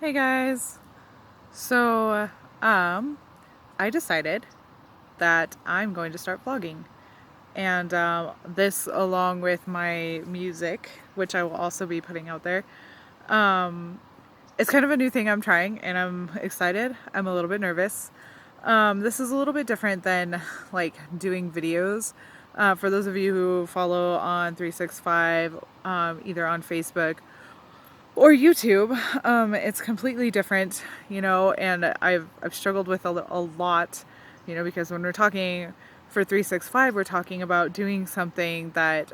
Hey guys. So, um, I decided that I'm going to start vlogging. And this, along with my music, which I will also be putting out there, um, it's kind of a new thing I'm trying, and I'm excited. I'm a little bit nervous. This is a little bit different than like doing videos. For those of you who follow on 365, either on Facebook or YouTube, it's completely different, and I've struggled with a lot, because when we're talking for 365, we're talking about doing something that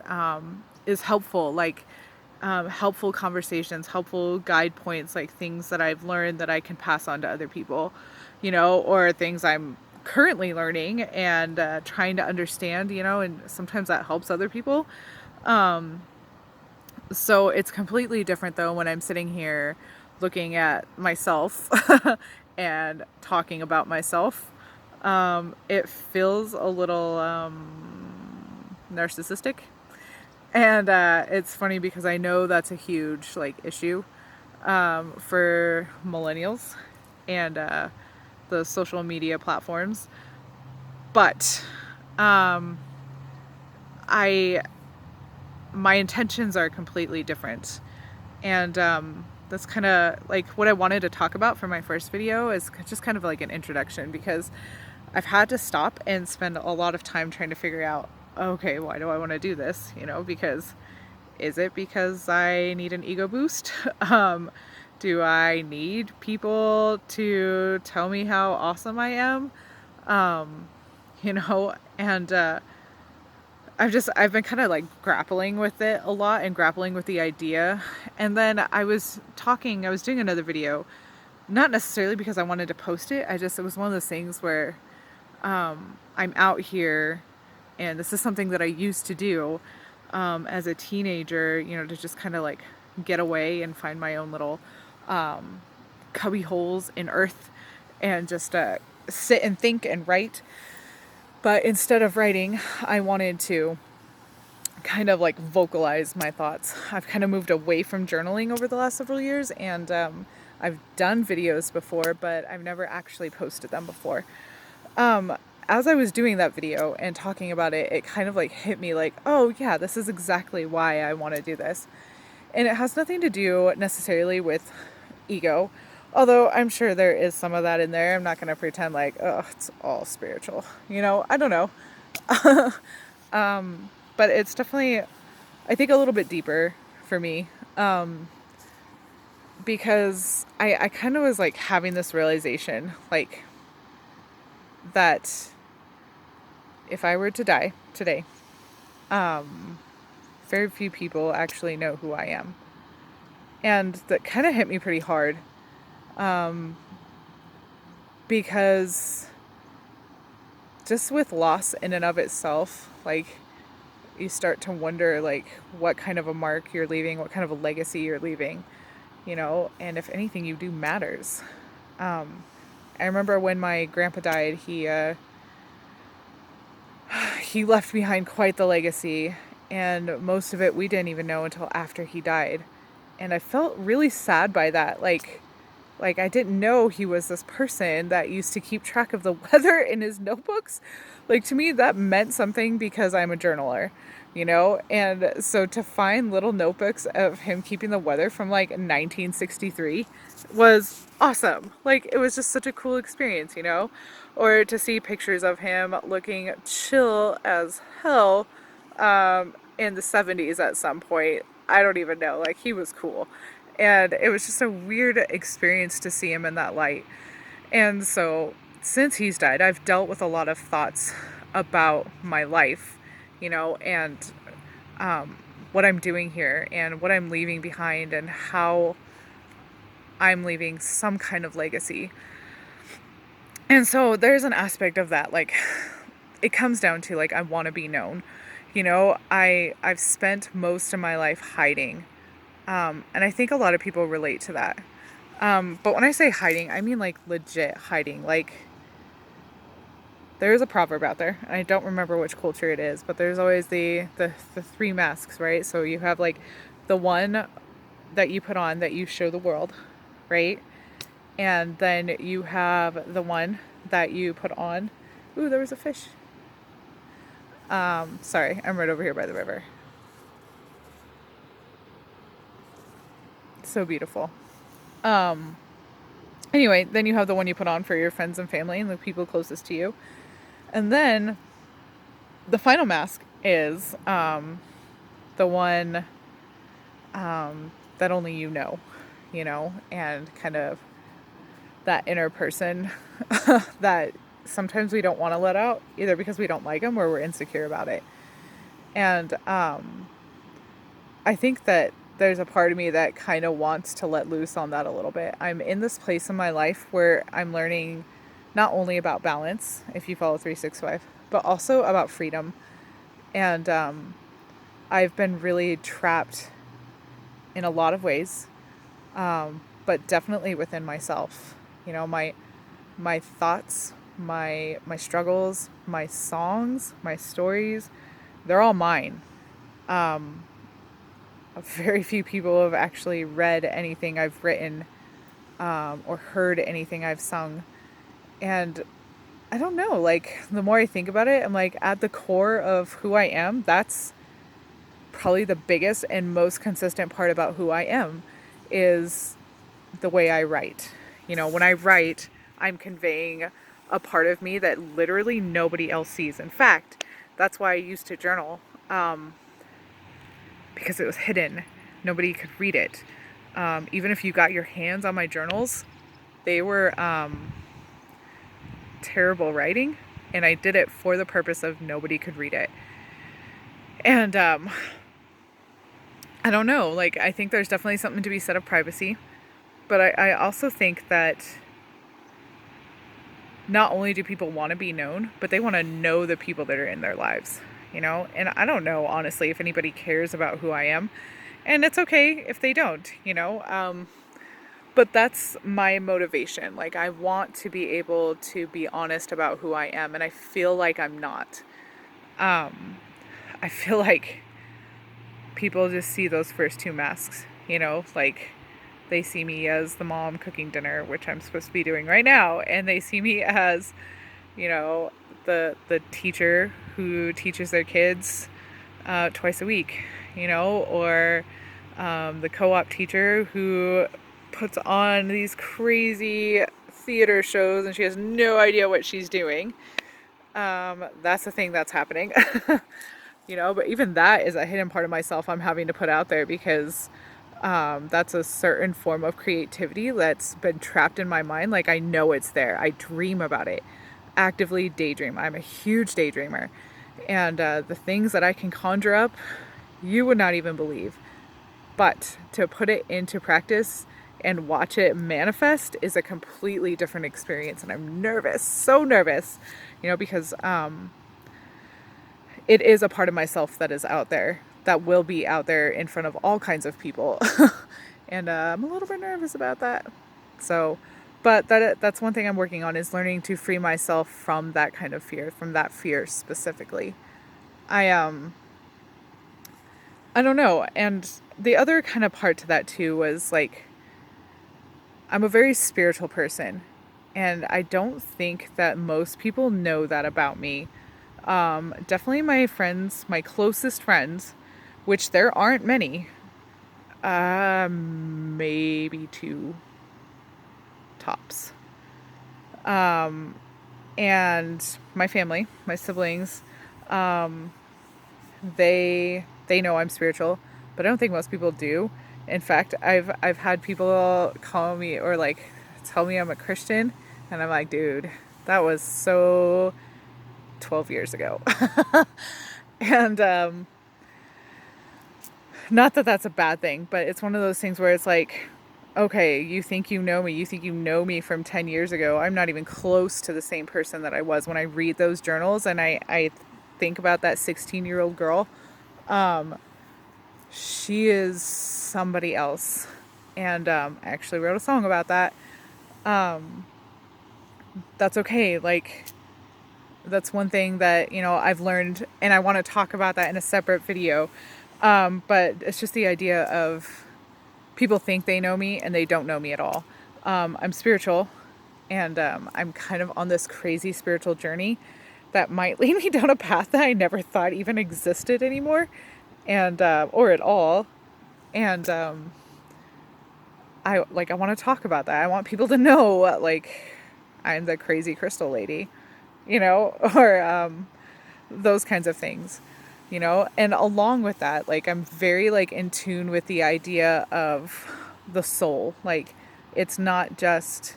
is helpful, like helpful conversations, helpful guide points, like things that I've learned that I can pass on to other people, or things I'm currently learning and trying to understand, and sometimes that helps other people. So it's completely different though when I'm sitting here looking at myself and talking about myself. It feels a little narcissistic. And it's funny because I know that's a huge like issue for millennials and the social media platforms. But um, I my intentions are completely different. And that's kind of like what I wanted to talk about for my first video, is just kind of like an introduction, because I've had to stop and spend a lot of time trying to figure out, okay, why do I want to do this? Because is it because I need an ego boost? Do I need people to tell me how awesome I am? Um, and I've been kind of like grappling with it a lot and grappling with the idea. And then I was doing another video, not necessarily because I wanted to post it. It was one of those things where I'm out here, and this is something that I used to do as a teenager, to just kind of like get away and find my own little cubby holes in earth and just sit and think and write. But instead of writing, I wanted to kind of like vocalize my thoughts. I've kind of moved away from journaling over the last several years, and I've done videos before, but I've never actually posted them before. As I was doing that video and talking about it, it kind of like hit me like, oh yeah, this is exactly why I want to do this. And it has nothing to do necessarily with ego, although I'm sure there is some of that in there. I'm not going to pretend like, oh, it's all spiritual. I don't know. But it's definitely, I think, a little bit deeper for me, because I kind of was like having this realization, like, that if I were to die today, very few people actually know who I am. And that kind of hit me pretty hard, because just with loss in and of itself, like, you start to wonder, like, what kind of a mark you're leaving, what kind of a legacy you're leaving, and if anything you do matters. I remember when my grandpa died, he left behind quite the legacy, and most of it we didn't even know until after he died. And I felt really sad by that. Like I didn't know he was this person that used to keep track of the weather in his notebooks. Like, to me, that meant something because I'm a journaler, And so to find little notebooks of him keeping the weather from like 1963 was awesome. Like, it was just such a cool experience, Or to see pictures of him looking chill as hell in the 70s at some point. I don't even know. Like, he was cool. And it was just a weird experience to see him in that light. And so, since he's died, I've dealt with a lot of thoughts about my life, and what I'm doing here and what I'm leaving behind and how I'm leaving some kind of legacy. And so, there's an aspect of that, like, it comes down to, like, I want to be known. I've spent most of my life hiding. And I think a lot of people relate to that. But when I say hiding, I mean like legit hiding. Like, there's a proverb out there, and I don't remember which culture it is, but there's always the three masks, right? So you have like the one that you put on that you show the world, right? And then you have the one that you put on. Ooh, there was a fish. Sorry, I'm right over here by the river. So beautiful. Anyway, then you have the one you put on for your friends and family and the people closest to you. And then the final mask is the one that only you know, and kind of that inner person that sometimes we don't want to let out, either because we don't like them or we're insecure about it. And I think that there's a part of me that kind of wants to let loose on that a little bit. I'm in this place in my life where I'm learning not only about balance, if you follow 365, but also about freedom. And I've been really trapped in a lot of ways, but definitely within myself. You know, my thoughts, my struggles, my songs, my stories, they're all mine. Very few people have actually read anything I've written, or heard anything I've sung. And I don't know, like, the more I think about it, I'm like, at the core of who I am, that's probably the biggest and most consistent part about who I am is the way I write. You know, when I write, I'm conveying a part of me that literally nobody else sees. In fact, that's why I used to journal, because it was hidden. Nobody could read it. Even if you got your hands on my journals, they were terrible writing, and I did it for the purpose of nobody could read it. And I don't know, like, I think there's definitely something to be said of privacy, but I also think that not only do people want to be known, but they want to know the people that are in their lives, you know? And I don't know, honestly, if anybody cares about who I am. And it's okay if they don't, you know? But that's my motivation. Like, I want to be able to be honest about who I am, and I feel like I'm not. I feel like people just see those first two masks, you know? Like, they see me as the mom cooking dinner, which I'm supposed to be doing right now, and they see me as, you know, the teacher who teaches their kids twice a week, you know, or the co-op teacher who puts on these crazy theater shows and she has no idea what she's doing. That's the thing that's happening. You know, but even that is a hidden part of myself I'm having to put out there because that's a certain form of creativity that's been trapped in my mind. Like, I know it's there. I dream about it. Actively daydream. I'm a huge daydreamer. And the things that I can conjure up, you would not even believe. But to put it into practice and watch it manifest is a completely different experience. And I'm nervous, so nervous, you know, because it is a part of myself that is out there, that will be out there in front of all kinds of people. And I'm a little bit nervous about that. So, but that's one thing I'm working on, is learning to free myself from that kind of fear, from that fear specifically. I don't know. And the other kind of part to that too was like, I'm a very spiritual person, and I don't think that most people know that about me. Definitely my friends, my closest friends, which there aren't many, maybe two tops. And my family, my siblings, they know I'm spiritual, but I don't think most people do. In fact, I've had people call me or like tell me I'm a Christian, and I'm like, dude, that was so 12 years ago. And not that that's a bad thing, but it's one of those things where it's like, okay, you think you know me from 10 years ago. I'm not even close to the same person that I was. When I read those journals and I think about that 16-year-old girl, she is somebody else. And I actually wrote a song about that. That's okay. Like, that's one thing that, you know, I've learned, and I want to talk about that in a separate video. But it's just the idea of people think they know me and they don't know me at all. I'm spiritual, and I'm kind of on this crazy spiritual journey that might lead me down a path that I never thought even existed anymore, and or at all. And I want to talk about that. I want people to know like I'm the crazy crystal lady, or those kinds of things, And along with that, like I'm very like in tune with the idea of the soul. Like it's not just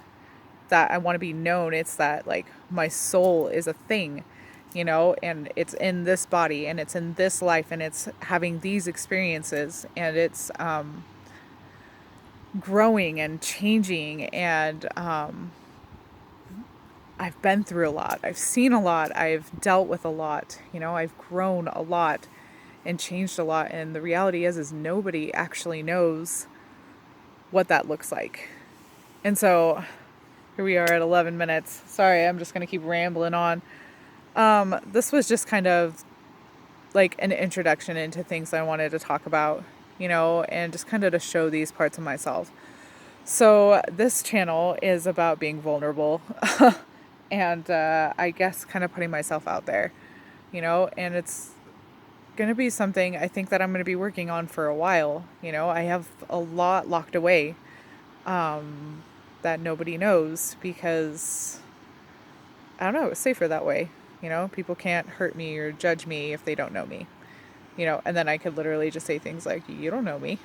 that I want to be known, it's that like my soul is a thing, and it's in this body and it's in this life and it's having these experiences and it's growing and changing and I've been through a lot. I've seen a lot. I've dealt with a lot. I've grown a lot and changed a lot. And the reality is nobody actually knows what that looks like. And so here we are at 11 minutes. Sorry, I'm just going to keep rambling on. This was just kind of like an introduction into things I wanted to talk about, and just kind of to show these parts of myself. So this channel is about being vulnerable. And I guess kind of putting myself out there, and it's going to be something I think that I'm going to be working on for a while. I have a lot locked away that nobody knows because, I don't know, it's safer that way. People can't hurt me or judge me if they don't know me, and then I could literally just say things like, you don't know me.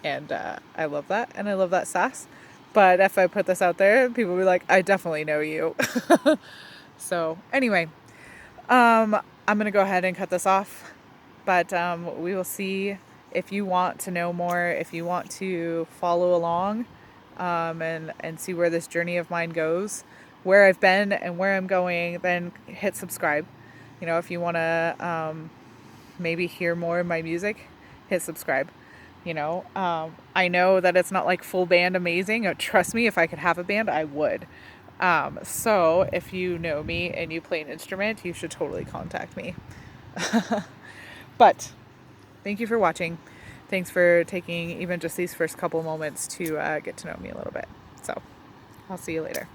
And I love that. And I love that sass. But if I put this out there, people will be like, I definitely know you. So anyway, I'm going to go ahead and cut this off. But we will see. If you want to know more, if you want to follow along and see where this journey of mine goes, where I've been and where I'm going, then hit subscribe. If you want to maybe hear more of my music, hit subscribe. I know that it's not like full band amazing. Trust me, if I could have a band, I would. So if you know me and you play an instrument, you should totally contact me. But thank you for watching. Thanks for taking even just these first couple moments to get to know me a little bit. So I'll see you later.